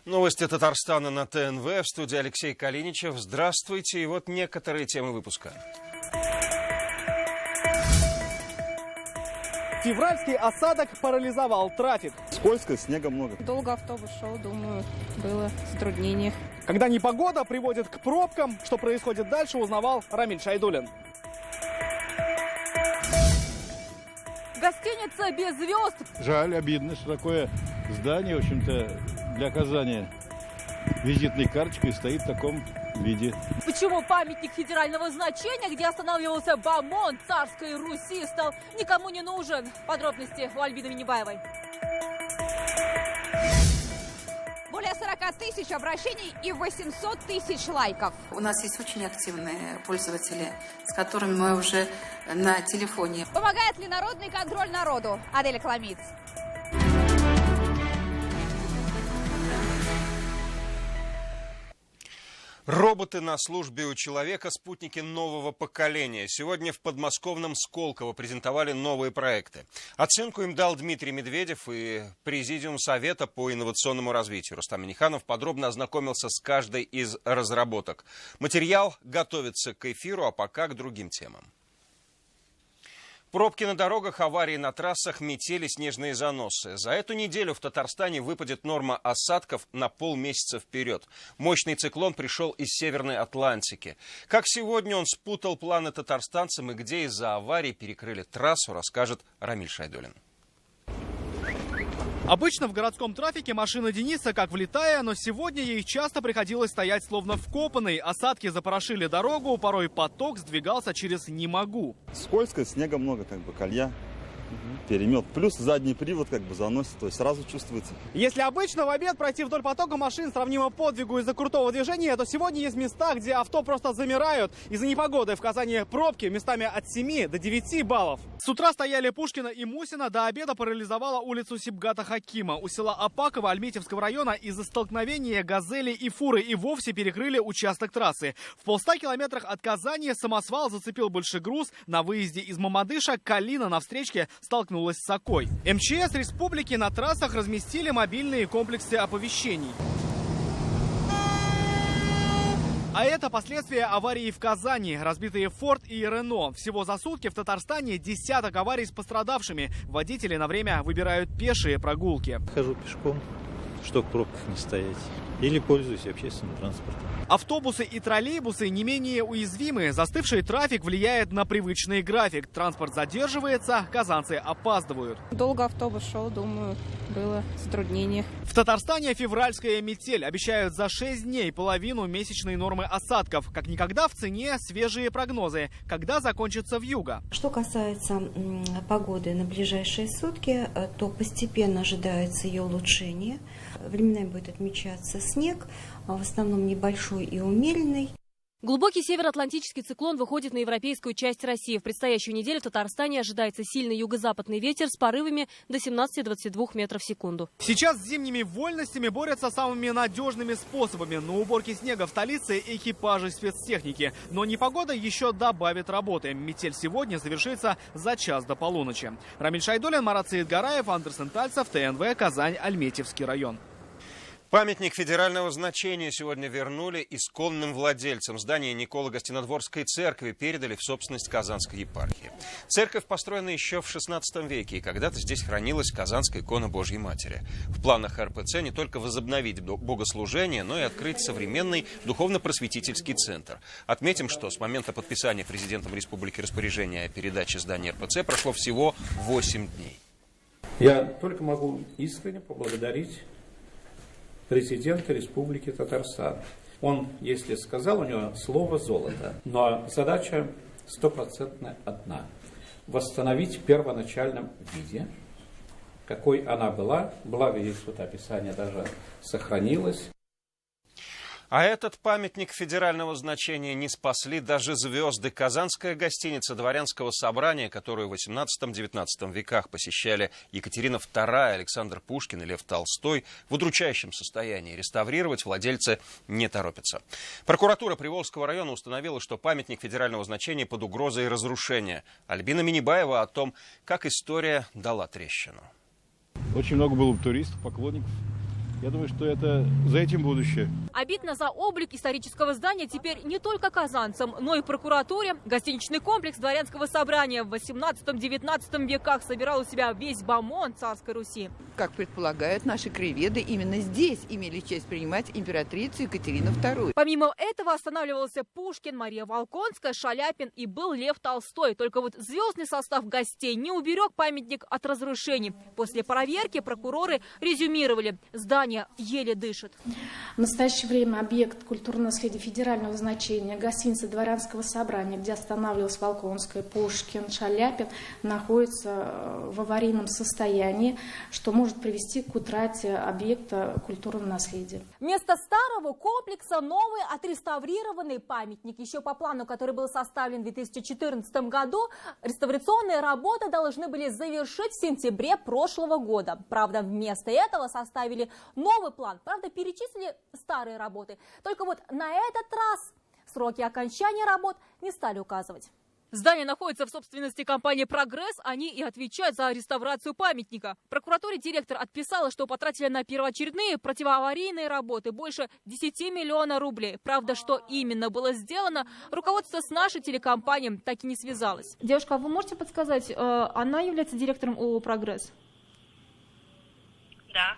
Новости Татарстана на ТНВ. В студии Алексей Калиничев. Здравствуйте. И вот некоторые темы выпуска. Февральский осадок парализовал трафик. Скользко, снега много. Долго автобус шел, думаю, было затруднение. Когда непогода приводит к пробкам, что происходит дальше, узнавал Рамиль Шайдуллин. Гостиница без звезд. Жаль, обидно, что такое здание, в общем-то, для оказания визитной карточкой стоит в таком виде. Почему памятник федерального значения, где останавливался Бамон царской Руси, стал никому не нужен? Подробности у Альбины Минибаевой. Более 40 тысяч обращений и 800 тысяч лайков. У нас есть очень активные пользователи, с которыми мы уже на телефоне. Помогает ли народный контроль народу? Аделя Кламиц. Роботы на службе у человека, спутники нового поколения. Сегодня в подмосковном Сколково презентовали новые проекты. Оценку им дал Дмитрий Медведев и Президиум Совета по инновационному развитию. Рустам Минниханов подробно ознакомился с каждой из разработок. Материал готовится к эфиру, а пока к другим темам. Пробки на дорогах, аварии на трассах, метели, снежные заносы. За эту неделю в Татарстане выпадет норма осадков на полмесяца вперед. Мощный циклон пришел из Северной Атлантики. Как сегодня он спутал планы татарстанцам и где из-за аварий перекрыли трассу, расскажет Рамиль Шайдуллин. Обычно в городском трафике машина Дениса как влетая, но сегодня ей часто приходилось стоять словно вкопанной. Осадки запорошили дорогу, порой поток сдвигался через «не могу». Скользко, снега много, колея. Перемет. Плюс задний привод заносит, то есть сразу чувствуется. Если обычно в обед пройти вдоль потока машин сравнимо подвигу из-за крутого движения, то сегодня есть места, где авто просто замирают. Из-за непогоды в Казани пробки местами от 7 до 9 баллов. С утра стояли Пушкина и Мусина, до обеда парализовала улицу Сибгата Хакима. У села Апаково Альметьевского района из-за столкновения «Газели» и фуры и вовсе перекрыли участок трассы. В 150 километрах от Казани самосвал зацепил большегруз. На выезде из Мамадыша Калина на встречке столкнулась с Окой. МЧС республики на трассах разместили мобильные комплексы оповещений. А это последствия аварии в Казани. Разбитые Форд и Рено. Всего за сутки в Татарстане десяток аварий с пострадавшими. Водители на время выбирают пешие прогулки. Хожу пешком, чтобы в пробках не стоять. Или пользуюсь общественным транспортом. Автобусы и троллейбусы не менее уязвимы. Застывший трафик влияет на привычный график. Транспорт задерживается, казанцы опаздывают. Долго автобус шел, думаю, было затруднение. В Татарстане февральская метель. Обещают за 6 дней половину месячной нормы осадков. Как никогда в цене свежие прогнозы. Когда закончится вьюга? Что касается погоды на ближайшие сутки, то постепенно ожидается ее улучшение. Временами будет отмечаться снег, в основном небольшой и умеренный. Глубокий североатлантический циклон выходит на европейскую часть России. В предстоящую неделю в Татарстане ожидается сильный юго-западный ветер с порывами до 17-22 метров в секунду. Сейчас с зимними вольностями борются самыми надежными способами. На уборке снега в столице экипажи спецтехники. Но непогода еще добавит работы. Метель сегодня завершится за час до полуночи. Рамиль Шайдуллин, Марат Саидгараев, Андерсен Тальцев, ТНВ, Казань, Альметьевский район. Памятник федерального значения сегодня вернули исконным владельцам. Здание Николо-Гостинодворской церкви передали в собственность Казанской епархии. Церковь построена еще в XVI веке, и когда-то здесь хранилась Казанская икона Божьей Матери. В планах РПЦ не только возобновить богослужение, но и открыть современный духовно-просветительский центр. Отметим, что с момента подписания президентом республики распоряжения о передаче здания РПЦ прошло всего 8 дней. Я только могу искренне поблагодарить президента Республики Татарстан. Он, если сказал, у него слово «золото». Но задача стопроцентно одна. Восстановить в первоначальном виде, какой она была. Благо, есть вот описание, даже сохранилось. А этот памятник федерального значения не спасли даже звезды. Казанская гостиница Дворянского собрания, которую в XVIII-XIX веках посещали Екатерина II, Александр Пушкин и Лев Толстой, в удручающем состоянии. Реставрировать владельцы не торопятся. Прокуратура Приволжского района установила, что памятник федерального значения под угрозой разрушения. Альбина Минибаева о том, как история дала трещину. Очень много было туристов, поклонников. Я думаю, что это за этим будущее. Обидно за облик исторического здания теперь не только казанцам, но и прокуратуре. Гостиничный комплекс Дворянского собрания в 18-19 веках собирал у себя весь бомонд царской Руси. Как предполагают наши краеведы, именно здесь имели честь принимать императрицу Екатерину II. Помимо этого останавливался Пушкин, Мария Волконская, Шаляпин и был Лев Толстой. Только вот звездный состав гостей не уберег памятник от разрушений. После проверки прокуроры резюмировали: здание еле дышит. В настоящее время объект культурного наследия федерального значения, гостиница Дворянского собрания, где останавливалась Волконская, Пушкин, Шаляпин, находится в аварийном состоянии, что может привести к утрате объекта культурного наследия. Вместо старого комплекса новый отреставрированный памятник. Еще по плану, который был составлен в 2014 году, реставрационные работы должны были завершить в сентябре прошлого года. Правда, вместо этого составили новый план. Правда, перечислили старые работы. Только вот на этот раз сроки окончания работ не стали указывать. Здание находится в собственности компании «Прогресс». Они и отвечают за реставрацию памятника. Прокуратуре директор отписала, что потратили на первоочередные противоаварийные работы больше 10 миллионов рублей. Правда, что именно было сделано, руководство с нашей телекомпанией так и не связалось. Девушка, а вы можете подсказать, она является директором ООО «Прогресс»? Да.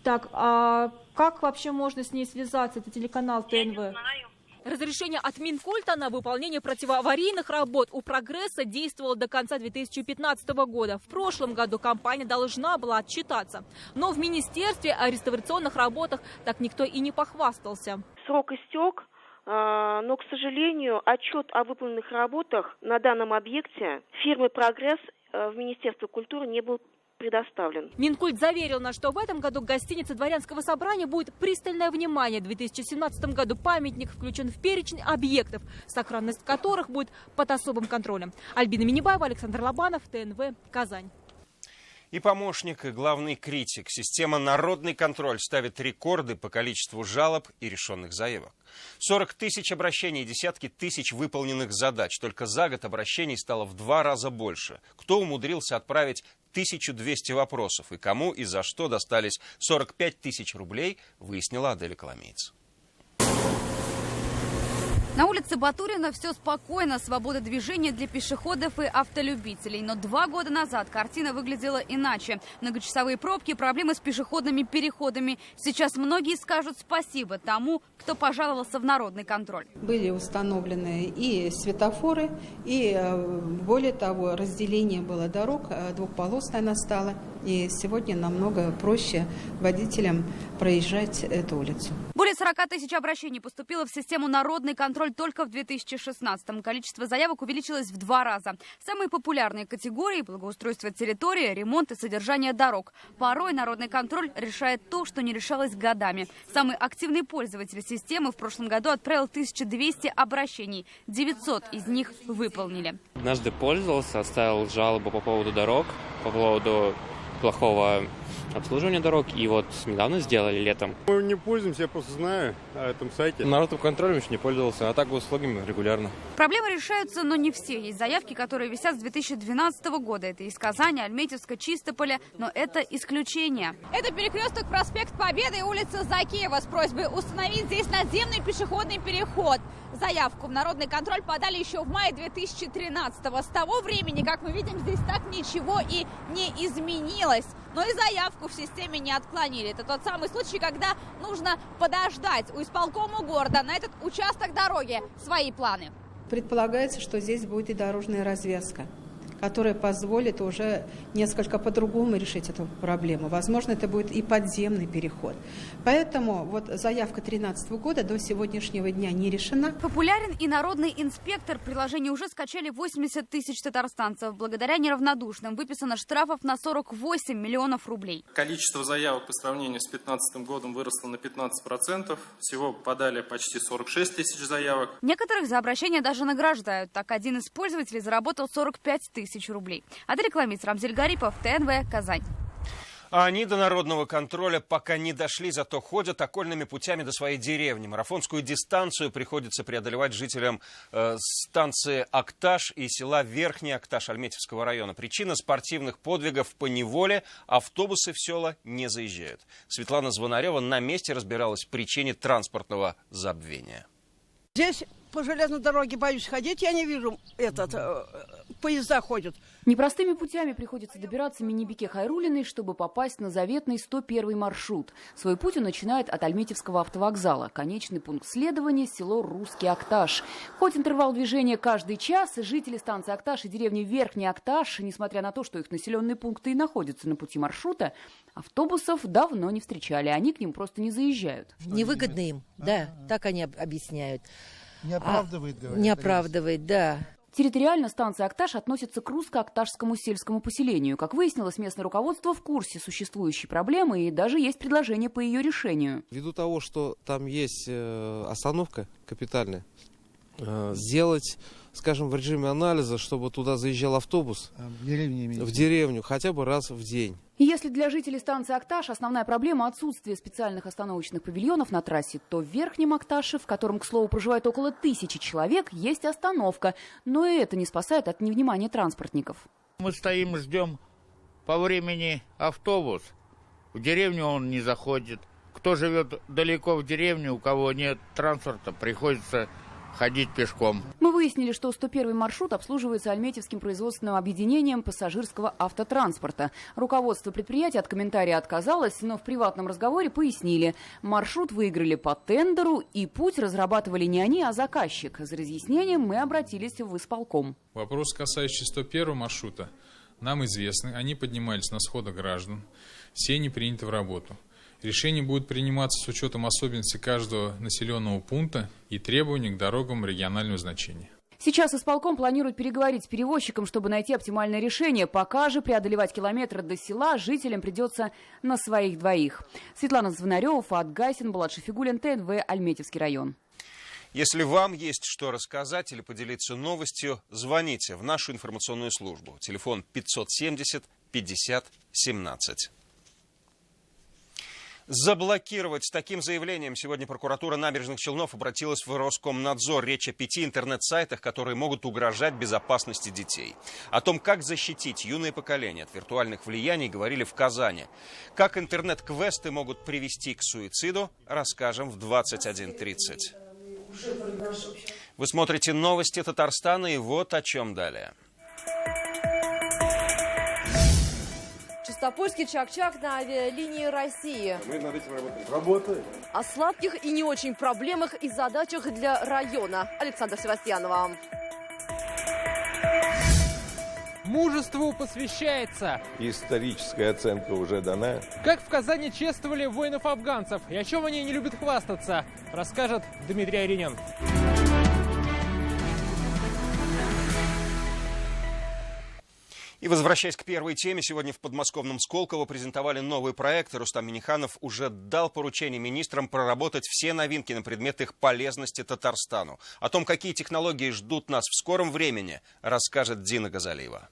Так, а как вообще можно с ней связаться? Это телеканал ТНВ. Я не знаю. Разрешение от Минкульта на выполнение противоаварийных работ у «Прогресса» действовало до конца 2015 года. В прошлом году компания должна была отчитаться. Но в Министерстве о реставрационных работах так никто и не похвастался. Срок истек, но, к сожалению, отчет о выполненных работах на данном объекте фирмы «Прогресс» в Министерство культуры не был предоставлен. Минкульт заверил нас, что в этом году к гостинице Дворянского собрания будет пристальное внимание. В 2017 году памятник включен в перечень объектов, сохранность которых будет под особым контролем. Альбина Минибаева, Александр Лобанов, ТНВ, Казань. И помощник, и главный критик. Система «Народный контроль» ставит рекорды по количеству жалоб и решенных заявок. 40 тысяч обращений и десятки тысяч выполненных задач. Только за год обращений стало в 2 раза больше. Кто умудрился отправить 1200 вопросов и кому и за что достались 45 тысяч рублей, выяснила Аделя Коломейц. На улице Батурина все спокойно, свобода движения для пешеходов и автолюбителей. Но 2 года назад картина выглядела иначе. Многочасовые пробки, проблемы с пешеходными переходами. Сейчас многие скажут спасибо тому, кто пожаловался в народный контроль. Были установлены и светофоры, и, более того, разделение было дорог, двухполосная она стала. И сегодня намного проще водителям проезжать эту улицу. Более 40 тысяч обращений поступило в систему «Народный контроль» только в 2016-м. Количество заявок увеличилось в 2 раза. Самые популярные категории – благоустройство территории, ремонт и содержание дорог. Порой «Народный контроль» решает то, что не решалось годами. Самый активный пользователь системы в прошлом году отправил 1200 обращений. 900 из них выполнили. Однажды пользовался, оставил жалобу по поводу дорог, по поводу плохого обслуживания дорог. И вот недавно сделали летом. Мы не пользуемся, я просто знаю о этом сайте. Народным контролем еще не пользовался, а так услугами регулярно. Проблемы решаются, но не все. Есть заявки, которые висят с 2012 года. Это из Казани, Альметьевска, Чистополя, но это исключение. Это перекресток проспект Победы и улица Закиева с просьбой установить здесь наземный пешеходный переход. Заявку в народный контроль подали еще в мае 2013-го. С того времени, как мы видим, здесь так ничего и не изменилось. Но и заявку в системе не отклонили. Это тот самый случай, когда нужно подождать. У исполкома города на этот участок дороги свои планы. Предполагается, что здесь будет и дорожная развязка, которая позволит уже несколько по-другому решить эту проблему. Возможно, это будет и подземный переход. Поэтому вот заявка 2013 года до сегодняшнего дня не решена. Популярен и народный инспектор. Приложение уже скачали 80 тысяч татарстанцев. Благодаря неравнодушным выписано штрафов на 48 миллионов рублей. Количество заявок по сравнению с 2015 годом выросло на 15%. Всего подали почти 46 тысяч заявок. Некоторых за обращение даже награждают. Так, один из пользователей заработал 45 тысяч рублей. Аделя Коломейц, Рамзель Гарипов, ТНВ, Казань. А они до народного контроля пока не дошли, зато ходят окольными путями до своей деревни. Марафонскую дистанцию приходится преодолевать жителям станции Акташ и села Верхний Акташ Альметьевского района. Причина спортивных подвигов поневоле: автобусы в села не заезжают. Светлана Звонарева на месте разбиралась в причине транспортного забвения. Здесь по железной дороге боюсь ходить, я не вижу поезда ходят. Непростыми путями приходится добираться Минибике Хайруллиной, чтобы попасть на заветный 101-й маршрут. Свой путь он начинает от Альметьевского автовокзала. Конечный пункт следования – село Русский Акташ. Хоть интервал движения каждый час, жители станции Акташ и деревни Верхний Акташ, несмотря на то, что их населенные пункты и находятся на пути маршрута, автобусов давно не встречали. Они к ним просто не заезжают. Невыгодно им, да, так они объясняют. Не оправдывает, говорят. Не оправдывает, да. Территориально станция Акташ относится к русско-акташскому сельскому поселению. Как выяснилось, местное руководство в курсе существующей проблемы и даже есть предложение по ее решению. Ввиду того, что там есть остановка капитальная, сделать, скажем, в режиме анализа, чтобы туда заезжал автобус в деревню хотя бы раз в день. Если для жителей станции Акташ основная проблема отсутствие специальных остановочных павильонов на трассе, то в Верхнем Акташе, в котором, к слову, проживает около 1000 человек, есть остановка. Но и это не спасает от невнимания транспортников. Мы стоим, ждем по времени автобус. В деревню он не заходит. Кто живет далеко в деревне, у кого нет транспорта, приходится ходить пешком. Мы выяснили, что 101-й маршрут обслуживается Альметьевским производственным объединением пассажирского автотранспорта. Руководство предприятия от комментария отказалось, но в приватном разговоре пояснили. Маршрут выиграли по тендеру, и путь разрабатывали не они, а заказчик. За разъяснением мы обратились в исполком. Вопрос, касающийся 101 маршрута, нам известны. Они поднимались на сходах граждан. Все не приняты в работу. Решение будет приниматься с учетом особенностей каждого населенного пункта и требований к дорогам регионального значения. Сейчас исполком планирует переговорить с перевозчиком, чтобы найти оптимальное решение. Пока же преодолевать километры до села жителям придется на своих двоих. Светлана Звонарева, Фаат Гайсин, Булат Шафигуллин, ТНВ, Альметьевский район. Если вам есть что рассказать или поделиться новостью, звоните в нашу информационную службу. Телефон 570 50 17. Заблокировать. С таким заявлением сегодня прокуратура Набережных Челнов обратилась в Роскомнадзор. Речь о 5 интернет-сайтах, которые могут угрожать безопасности детей. О том, как защитить юное поколение от виртуальных влияний, говорили в Казани. Как интернет-квесты могут привести к суициду, расскажем в 21:30. Вы смотрите новости Татарстана, и вот о чем далее. Чистопольский чак-чак на авиалинии России. Мы над этим работаем. О сладких и не очень проблемах и задачах для района. Александра Севастьянова. Мужеству посвящается. Историческая оценка уже дана. Как в Казани чествовали воинов-афганцев и о чем они не любят хвастаться, расскажет Дмитрий Аринин. И возвращаясь к первой теме, сегодня в подмосковном Сколково презентовали новый проект. Рустам Минниханов уже дал поручение министрам проработать все новинки на предмет их полезности Татарстану. О том, какие технологии ждут нас в скором времени, расскажет Дина Газалиева.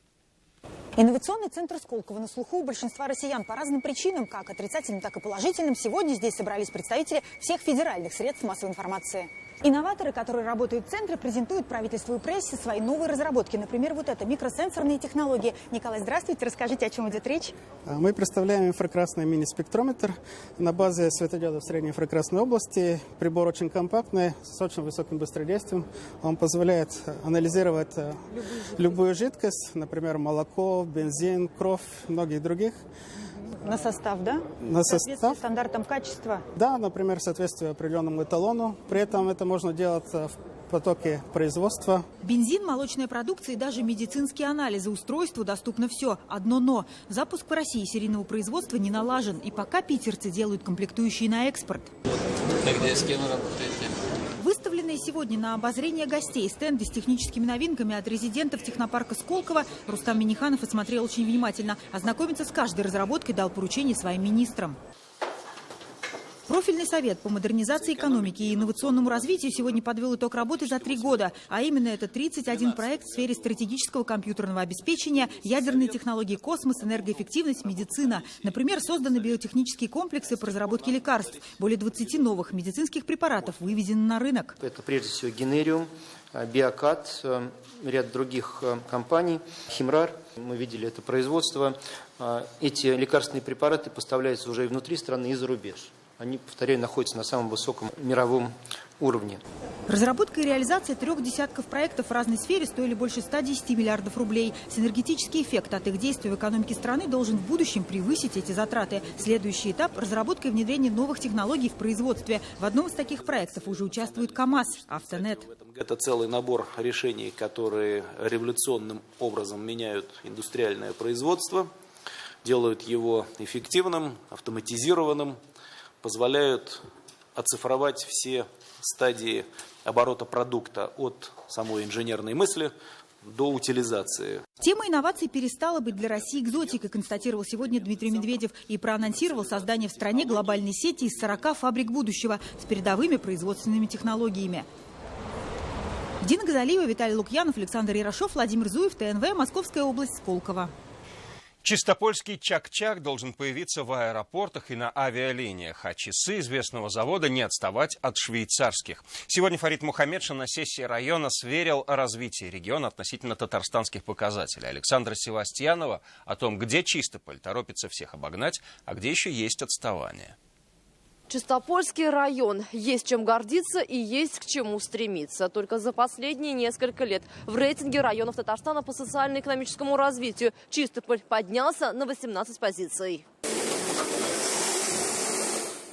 Инновационный центр Сколково на слуху у большинства россиян по разным причинам, как отрицательным, так и положительным. Сегодня здесь собрались представители всех федеральных средств массовой информации. Инноваторы, которые работают в центре, презентуют правительству и прессе свои новые разработки. Например, вот это микросенсорные технологии. Николай, здравствуйте. Расскажите, о чем идет речь? Мы представляем инфракрасный мини-спектрометр на базе светодиодов средней инфракрасной области. Прибор очень компактный, с очень высоким быстродействием. Он позволяет анализировать любую жидкость, например, молоко, бензин, кровь, многих других. На состав, да? На состав. Стандартам качества? Да, например, в соответствии определенному эталону. При этом это можно делать в потоке производства. Бензин, молочная продукция и даже медицинские анализы. Устройству доступно все. Одно но. Запуск в России серийного производства не налажен. И пока питерцы делают комплектующие на экспорт. Где с кем вы работаете? Выставленные сегодня на обозрение гостей стенды с техническими новинками от резидентов технопарка Сколково Рустам Минниханов осмотрел очень внимательно. Ознакомиться с каждой разработкой дал поручение своим министрам. Профильный совет по модернизации экономики и инновационному развитию сегодня подвел итог работы за 3 года. А именно это 31 проект в сфере стратегического компьютерного обеспечения, ядерные технологии, космос, энергоэффективность, медицина. Например, созданы биотехнические комплексы по разработке лекарств. Более 20 новых медицинских препаратов выведены на рынок. Это прежде всего Генериум, Биокат, ряд других компаний, Химрар. Мы видели это производство. Эти лекарственные препараты поставляются уже и внутри страны, и за рубеж. Они, повторяю, находятся на самом высоком мировом уровне. Разработка и реализация 3 десятков проектов в разной сфере стоили больше 110 миллиардов рублей. Синергетический эффект от их действий в экономике страны должен в будущем превысить эти затраты. Следующий этап – разработка и внедрение новых технологий в производстве. В одном из таких проектов уже участвует КАМАЗ, Автонет. Это целый набор решений, которые революционным образом меняют индустриальное производство, делают его эффективным, автоматизированным, позволяют оцифровать все стадии оборота продукта от самой инженерной мысли до утилизации. Тема инноваций перестала быть для России экзотикой, констатировал сегодня Дмитрий Медведев и проанонсировал создание в стране глобальной сети из 40 фабрик будущего с передовыми производственными технологиями. Дина Газалиева, Виталий Лукьянов, Александр Ярошов, Владимир Зуев, ТНВ, Московская область, Сколково. Чистопольский чак-чак должен появиться в аэропортах и на авиалиниях, а часы известного завода не отставать от швейцарских. Сегодня Фарид Мухаммедшин на сессии района сверил развитие региона относительно татарстанских показателей. Александра Севастьянова о том, где Чистополь торопится всех обогнать, а где еще есть отставание. Чистопольский район. Есть чем гордиться и есть к чему стремиться. Только за последние несколько лет в рейтинге районов Татарстана по социально-экономическому развитию Чистополь поднялся на 18 позиций.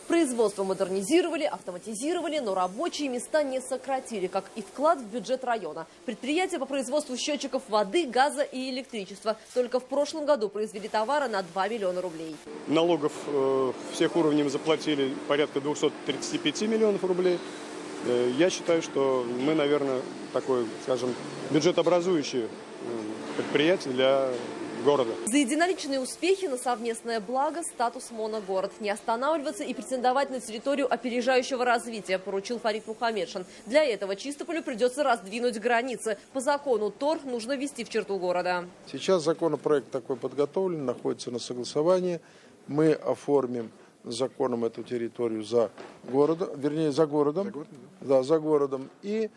Производство модернизировали, автоматизировали, но рабочие места не сократили, как и вклад в бюджет района. Предприятия по производству счетчиков воды, газа и электричества только в прошлом году произвели товары на 2 миллиона рублей. Налогов всех уровней мы заплатили порядка 235 миллионов рублей. Я считаю, что мы, наверное, такое, скажем, бюджетообразующее предприятие для города. За единоличные успехи на совместное благо статус моногород. Не останавливаться и претендовать на территорию опережающего развития поручил Фарид Мухаммедшин. Для этого Чистополю придется раздвинуть границы. По закону ТОР нужно ввести в черту города. Сейчас законопроект такой подготовлен, находится на согласовании. Мы оформим законом эту территорию за городом, вернее, за городом. Да, за городом. И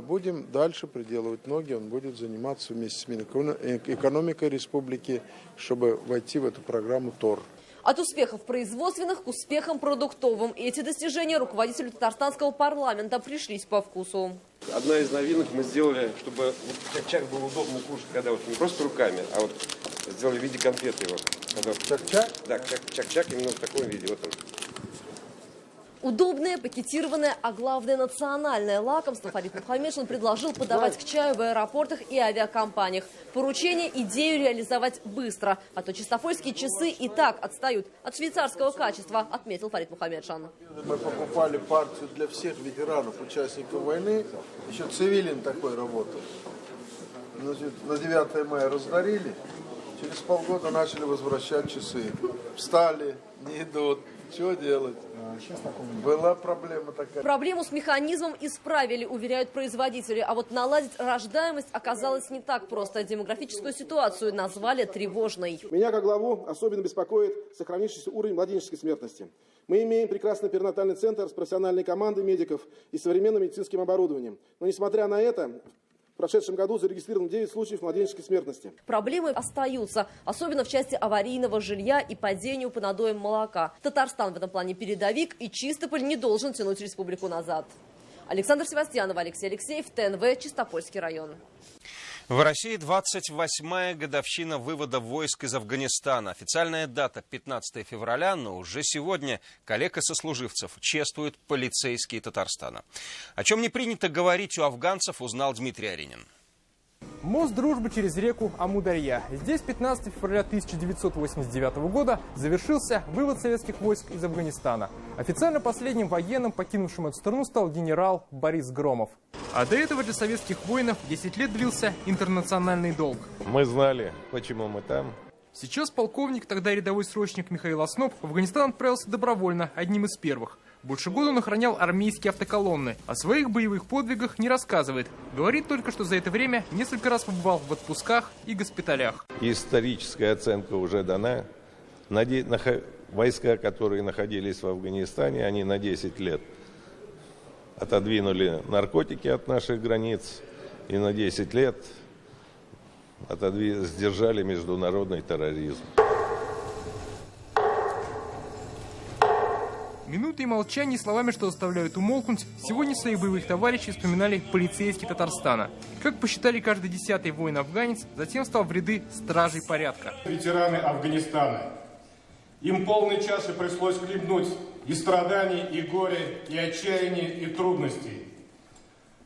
будем дальше приделывать ноги, он будет заниматься вместе с Минэкономикой республики, чтобы войти в эту программу ТОР. От успехов производственных к успехам продуктовым. Эти достижения руководителю татарстанского парламента пришлись по вкусу. Одна из новинок мы сделали, чтобы чак-чак был удобно кушать, когда вот не просто руками, а вот сделали в виде конфеты его. Чак-чак? Да, чак-чак именно в таком виде. Вот он. Удобное, пакетированное, а главное национальное лакомство Фарид Мухаммедшин предложил подавать к чаю в аэропортах и авиакомпаниях. Поручение идею реализовать быстро, а то чистопольские часы и так отстают от швейцарского качества, отметил Фарид Мухаммедшин. Мы покупали партию для всех ветеранов, участников войны. Еще Цивилин такой работал. Значит, на 9 мая раздарили. Через полгода начали возвращать часы. Встали, не идут. Что делать? Была проблема такая. Проблему с механизмом исправили, уверяют производители. А вот наладить рождаемость оказалось не так просто. Демографическую ситуацию назвали тревожной. Меня, как главу, особенно беспокоит сохранившийся уровень младенческой смертности. Мы имеем прекрасный перинатальный центр с профессиональной командой медиков и современным медицинским оборудованием. Но, несмотря на это, в прошедшем году зарегистрировано 9 случаев младенческой смертности. Проблемы остаются, особенно в части аварийного жилья и падению по надоям молока. Татарстан в этом плане передовик, и Чистополь не должен тянуть республику назад. Александр Севастьянов, Алексей Алексеев, ТНВ, Чистопольский район. В России 28-я годовщина вывода войск из Афганистана. Официальная дата 15 февраля, но уже сегодня коллег и сослуживцев чествуют полицейские Татарстана. О чем не принято говорить у афганцев, узнал Дмитрий Аринин. Мост дружбы через реку Амударья. Здесь 15 февраля 1989 года завершился вывод советских войск из Афганистана. Официально последним военным, покинувшим эту страну, стал генерал Борис Громов. А до этого для советских воинов 10 лет длился интернациональный долг. Мы знали, почему мы там. Сейчас полковник, тогда рядовой срочник Михаил Основ, в Афганистан отправился добровольно, одним из первых. Больше года он охранял армейские автоколонны. О своих боевых подвигах не рассказывает. Говорит только, что за это время несколько раз побывал в отпусках и госпиталях. Историческая оценка уже дана. Войска, которые находились в Афганистане, они на 10 лет отодвинули наркотики от наших границ и на 10 лет сдержали международный терроризм. Минуты молчания и словами, что заставляют умолкнуть, сегодня своих боевых товарищей вспоминали полицейские Татарстана. Как посчитали, каждый 10-й воин-афганец затем стал в ряды стражей порядка. Ветераны Афганистана. Им полной чашей пришлось хлебнуть и страданий, и горя, и отчаяния, и трудностей.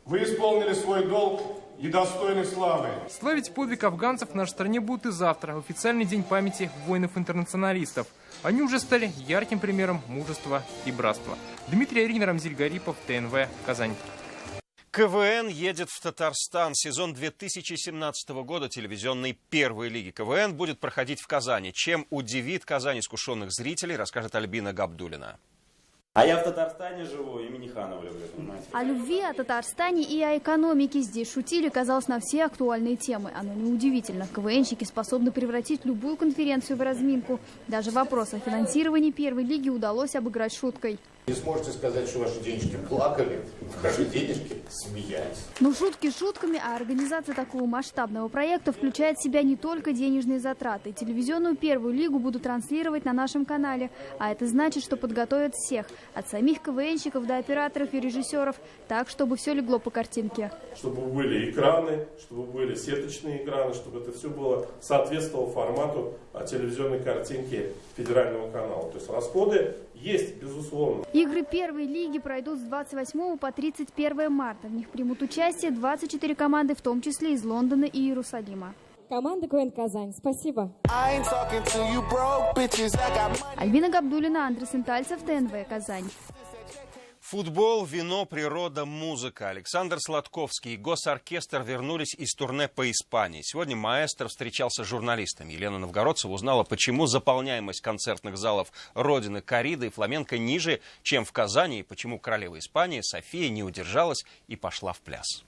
Вы исполнили свой долг и достойны славы. Славить подвиг афганцев в нашей стране будут и завтра, в официальный день памяти воинов-интернационалистов. Они уже стали ярким примером мужества и братства. Дмитрий Арин, Рамзиль Гарипов, ТНВ, Казань. КВН едет в Татарстан. Сезон 2017 года телевизионной первой лиги КВН будет проходить в Казани. Чем удивит Казань искушенных зрителей, расскажет Альбина Габдуллина. А я в Татарстане живу, и Миниханова люблю, понимаете? О любви, о Татарстане и о экономике здесь шутили, казалось, на все актуальные темы. Оно неудивительно. КВНщики способны превратить любую конференцию в разминку. Даже вопрос о финансировании первой лиги удалось обыграть шуткой. Не сможете сказать, что ваши денежки плакали, ваши денежки смеялись. Но шутки шутками, а организация такого масштабного проекта включает в себя не только денежные затраты. Телевизионную первую лигу будут транслировать на нашем канале. А это значит, что подготовят всех. От самих КВНщиков до операторов и режиссеров. Так, чтобы все легло по картинке. Чтобы были экраны, чтобы были сеточные экраны, чтобы это все было соответствовало формату телевизионной картинки федерального канала. То есть расходы есть, безусловно. Игры первой лиги пройдут с 28 по 31 марта. В них примут участие 24 команды, в том числе из Лондона и Иерусалима. Команда КВН Казань. Спасибо. Альбина Габдуллина, Андрей Сентальцев, ТНВ, Казань. Футбол, вино, природа, музыка. Александр Сладковский и Госоркестр вернулись из турне по Испании. Сегодня маэстро встречался с журналистами. Елена Новгородцева узнала, почему заполняемость концертных залов родины корриды и фламенко ниже, чем в Казани, и почему королева Испании София не удержалась и пошла в пляс.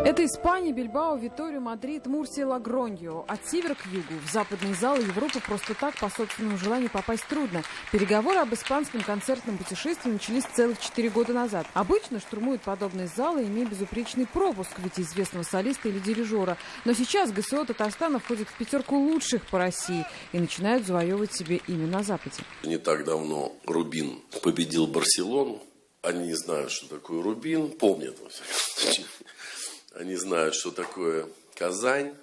Это Испания, Бильбао, Виторио, Мадрид, Мурсия, Лагроньо. От севера к югу, в западные залы Европы просто так по собственному желанию попасть трудно. Переговоры об испанском концертном путешествии начались целых 4 года назад. Обычно штурмуют подобные залы, имея безупречный пропуск в виде известного солиста или дирижера. Но сейчас ГСО Татарстана входит в 5 лучших по России и начинают завоевывать себе имя на Западе. Не так давно Рубин победил Барселону. Они не знают, что такое Рубин, помнят, во всяком случае. Они знают, что такое Казань.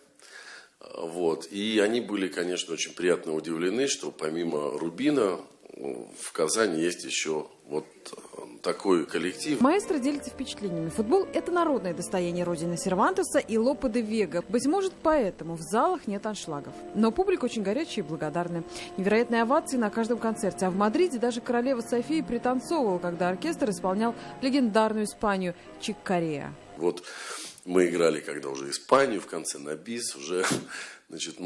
Вот. И они были, конечно, очень приятно удивлены, что помимо Рубина в Казани есть еще вот такой коллектив. Маэстро делится впечатлениями. Футбол – это народное достояние родины Сервантеса и Лопе де Вега. Быть может, поэтому в залах нет аншлагов. Но публика очень горячая и благодарная. Невероятные овации на каждом концерте. А в Мадриде даже королева София пританцовывала, когда оркестр исполнял легендарную Испанию «Чик-Корея». Вот мы играли, когда уже Испанию, в конце на бис, уже, значит,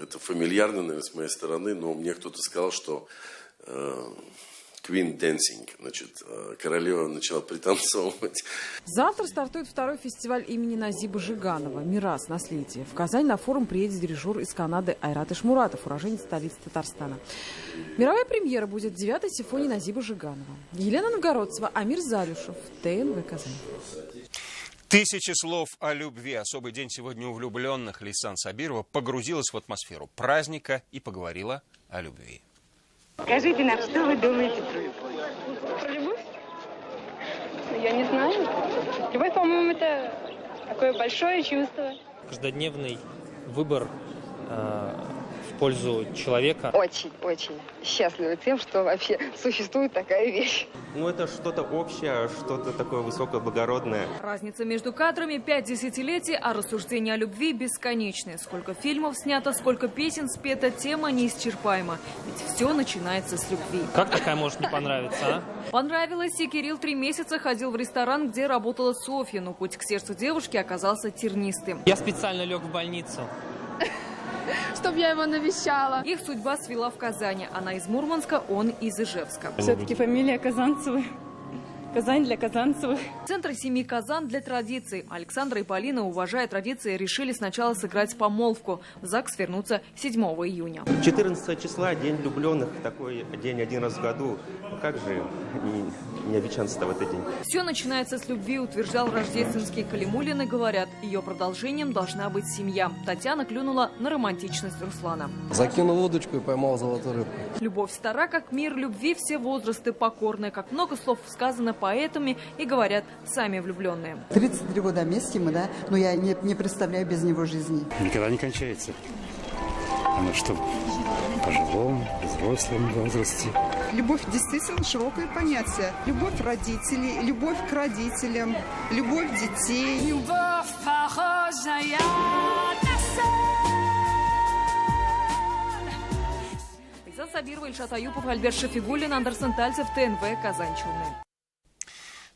это фамильярно, наверное, с моей стороны, но мне кто-то сказал, что Queen Dancing, значит, королева начала пританцовывать. Завтра стартует 2-й фестиваль имени Назиба Жиганова «Мирас. Наследие». В Казань на форум приедет дирижер из Канады Айрат Ишмуратов, уроженец столицы Татарстана. Мировая премьера будет 9-й симфонии Назиба Жиганова. Елена Новгородцева, Амир Залюшев, ТНВ, Казань. Тысячи слов о любви. Особый день сегодня у влюбленных. Лейсан Сабирова погрузилась в атмосферу праздника и поговорила о любви. Скажите нам, что вы думаете про любовь? Про любовь? Я не знаю. Любовь, по-моему, это такое большое чувство. Каждодневный выбор в пользу человека. Очень счастлива тем, что вообще существует такая вещь. Ну, это что-то общее, что-то такое высокоблагородное. Разница между кадрами 5 десятилетий, а рассуждения о любви бесконечны. Сколько фильмов снято, сколько песен спета, тема неисчерпаема. Ведь все начинается с любви. Как такая может не понравиться, а? Понравилось, и Кирилл 3 месяца ходил в ресторан, где работала Софья, но путь к сердцу девушки оказался тернистым. Я специально лег в больницу. Чтобы я его навещала. Их судьба свела в Казани. Она из Мурманска, он из Ижевска. Все-таки фамилия Казанцевы. Казань для Казанцевых. Центр семьи Казан для традиций. Александра и Полина, уважая традиции, решили сначала сыграть помолвку. В ЗАГС вернутся 7 июня. 14 числа, День влюбленных, такой день один раз в году. Как же не обещанство в этот день? Все начинается с любви, утверждал рождественский Калимулин, и говорят, ее продолжением должна быть семья. Татьяна клюнула на романтичность Руслана. Закинул удочку и поймал золотую рыбку. Любовь стара, как мир, любви все возрасты покорны. Как много слов сказано поэтами и говорят сами влюбленные. 33 года вместе мы, да, но я не представляю без него жизни. Никогда не кончается. Она что, в пожилом, взрослом возрасте. Любовь действительно широкое понятие. Любовь родителей, любовь к родителям, любовь детей. Любовь похожая на сон. Иза Сабирова, Ильшат Аюпов, Альберт Шафигуллин, Андерсон Тальцев, ТНВ, Казань-Челны.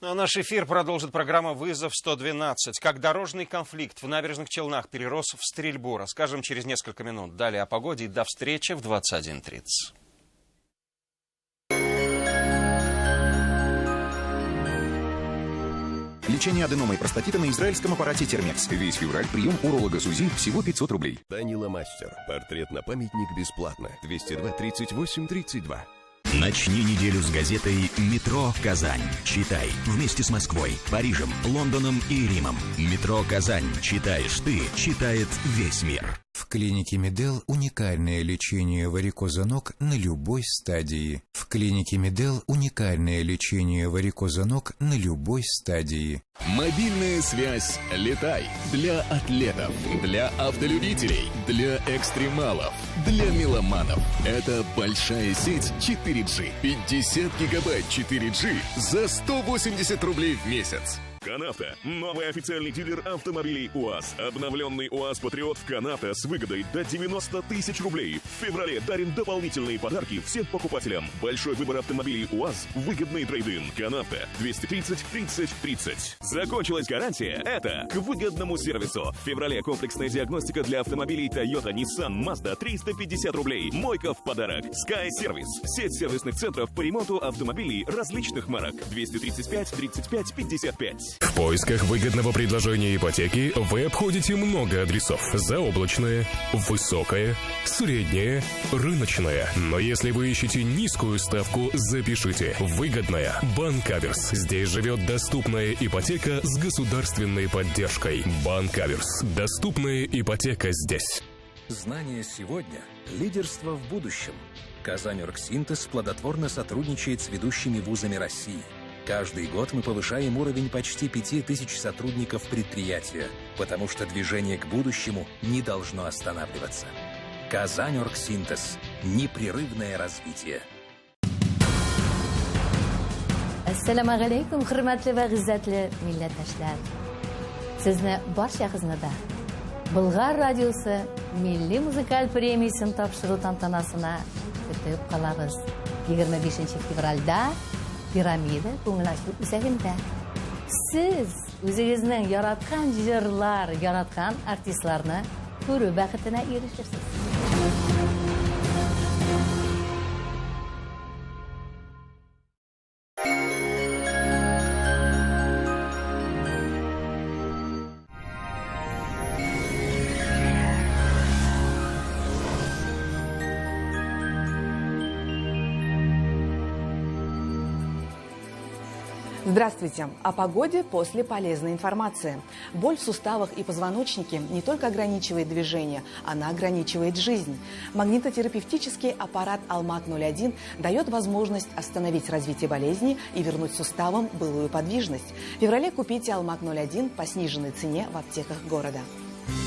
Ну, а наш эфир продолжит программа «Вызов-112». Как дорожный конфликт в Набережных Челнах перерос в стрельбу. Расскажем через несколько минут. Далее о погоде и до встречи в 21:30. Лечение аденомы и простатита на израильском аппарате Термекс. Весь февраль прием уролога СУЗИ всего 500 рублей. Данила Мастер. Портрет на памятник бесплатно. 202-38-32. Начни неделю с газетой «Метро Казань». Читай вместе с Москвой, Парижем, Лондоном и Римом. «Метро Казань». Читаешь ты, читает весь мир. В клинике Медел уникальное лечение варикоза ног на любой стадии. В клинике Медел уникальное лечение варикоза ног на любой стадии. Мобильная связь «Летай» для атлетов, для автолюбителей, для экстремалов, для меломанов. Это большая сеть 4G. 50 гигабайт 4G за 180 рублей в месяц. Канавто – новый официальный дилер автомобилей УАЗ. Обновленный УАЗ Патриот в Канавто с выгодой до 90 тысяч рублей. В феврале дарим дополнительные подарки всем покупателям. Большой выбор автомобилей УАЗ, выгодный трейд-ин. Канавто 230 30 30. Закончилась гарантия? Это к выгодному сервису. В феврале комплексная диагностика для автомобилей Toyota, Nissan, Mazda 350 рублей. Мойка в подарок. Sky Service – сеть сервисных центров по ремонту автомобилей различных марок. 235 35 55. В поисках выгодного предложения ипотеки вы обходите много адресов. Заоблачное, высокое, среднее, рыночное. Но если вы ищете низкую ставку, запишите. Выгодная. Банк Аверс. Здесь живет доступная ипотека с государственной поддержкой. Банк Аверс. Доступная ипотека здесь. Знание сегодня – лидерство в будущем. Казань-Оргсинтез плодотворно сотрудничает с ведущими вузами России. Каждый год мы повышаем уровень почти 5000 сотрудников предприятия, потому что движение к будущему не должно останавливаться. Казань-Оргсинтез. Непрерывное развитие. Assalamu alaykum, hurmatli va izzatli millatdoshlar. Sizni barcha xizmatda Bulg'ar radiosi Milliy muzikal premiyasini topshiruv tantanasini kutib qolamiz. 25 fevralda Piramida ko'ngilachlik usagimda. Siz o'zingizning yaratgan jizirlar, yaratgan artistlarni ko'rib baxtına erishirsiz. Здравствуйте! О погоде после полезной информации. Боль в суставах и позвоночнике не только ограничивает движение, она ограничивает жизнь. Магнитотерапевтический аппарат Алмат-01 дает возможность остановить развитие болезни и вернуть суставам былую подвижность. В феврале купите Алмат-01 по сниженной цене в аптеках города.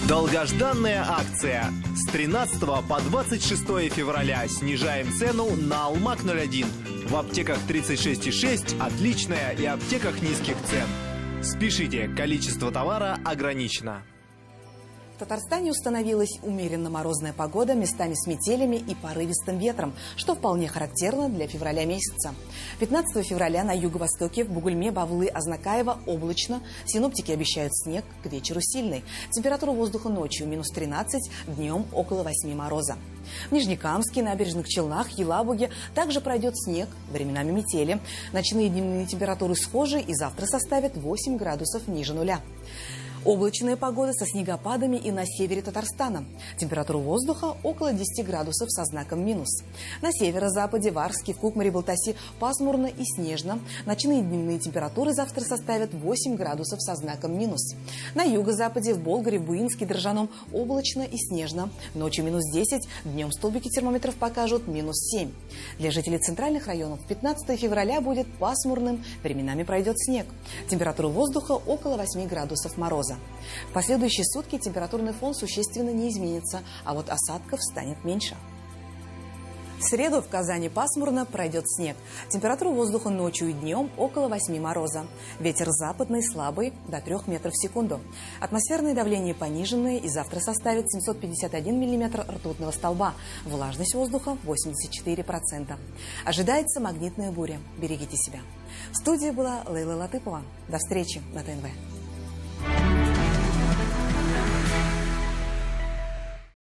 Долгожданная акция. С 13 по 26 февраля снижаем цену на Алмак-01. В аптеках 36,6 отличная и аптеках низких цен. Спешите, количество товара ограничено. В Татарстане установилась умеренно морозная погода, местами с метелями и порывистым ветром, что вполне характерно для февраля месяца. 15 февраля на юго-востоке в Бугульме, Бавлы, Азнакаево облачно. Синоптики обещают снег, к вечеру сильный. Температура воздуха ночью минус 13, днем около 8 мороза. В Нижнекамске, Набережных Челнах, Елабуге также пройдет снег, временами метели. Ночные и дневные температуры схожи и завтра составят 8 градусов ниже нуля. Облачная погода со снегопадами и на севере Татарстана. Температура воздуха около 10 градусов со знаком минус. На северо-западе, в Арске, в Кукмаре, Балтаси пасмурно и снежно. Ночные и дневные температуры завтра составят 8 градусов со знаком минус. На юго-западе, в Болгаре, в Буинске, Дрожжаном облачно и снежно. Ночью минус 10, днем столбики термометров покажут минус 7. Для жителей центральных районов 15 февраля будет пасмурным, временами пройдет снег. Температура воздуха около 8 градусов мороза. В последующие сутки температурный фон существенно не изменится, а вот осадков станет меньше. В среду в Казани пасмурно, пройдет снег. Температура воздуха ночью и днем около 8 мороза. Ветер западный слабый до 3 метров в секунду. Атмосферное давление пониженное и завтра составит 751 миллиметр ртутного столба. Влажность воздуха 84%. Ожидается магнитная буря. Берегите себя. В студии была Лейла Латыпова. До встречи на ТНВ.